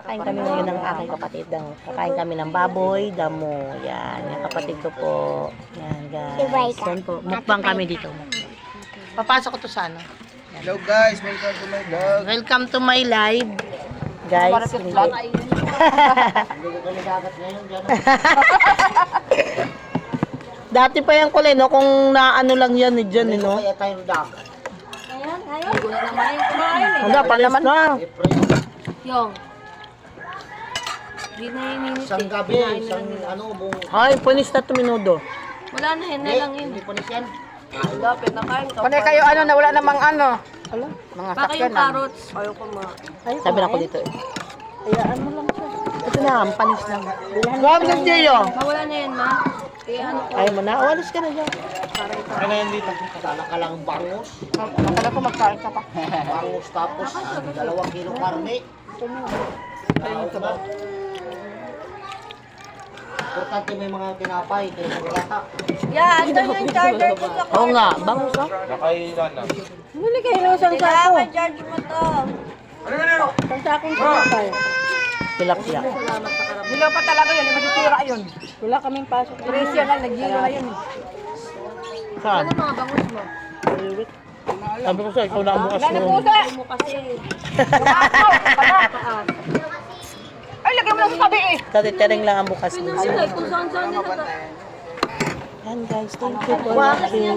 Kakain kami ngayon ng aking kapatid. Kakain kami ng baboy, damo. Yan, yung kapatid ko po. Yan, guys. Yan po. Mukbang kami dito. Papasok ko to sa ano. Hello guys, welcome to my vlog. Welcome to my live. Guys, hindi. Dati pa yung kulay, no? Kung naano lang yan, dyan, no? Kaya tayong dog. Wala, palis na. Yung. Di na ininit Isang gabi, isang ano, buong... Ay, panis na to minudo. Wala na, yun na lang yun. Hindi pa na yan. Wala, pinakain ka. Panay kayo ano na wala namang ano. Mga Baka sakyan yung carrots. Ayaw ko ma. Sabi na ko dito eh. Ayaan mo lang siya. Ito na, ang panis na. Huwag na Gio. Mawala na yan, ma. Eh, ano ko. Ayaw mo na, awalis ka na dyan. Ano yan dito? Kala ka lang bangus. Akala ko magkain ka pa. Bangus tapos 2 kilo karne. Ayun ka ba? Importante may mga tinapay, kaya magkata. Yeah, ito yung charger ko sa Oo nga, bangus ah. Muli kayo ng isang sako. Charge mo to. Isang sakong tinapay. Tilapia. Salamat sa karami. Hilaw pa talaga yun, masisira yun. Wala kaming pasok. Presyo na, nag-zero na yun. Saan? Ano mga bangus mo? Sabi ko sa'yo, ikaw na ang bukas Wala na mo. pusa! Hindi mo kasi. Pataas. Ay, lagyan mo lang sa tabi eh. Tatitering lang ang bukas mo. Pinamigay kung saan-saan nila. Yan guys, thank you for watching.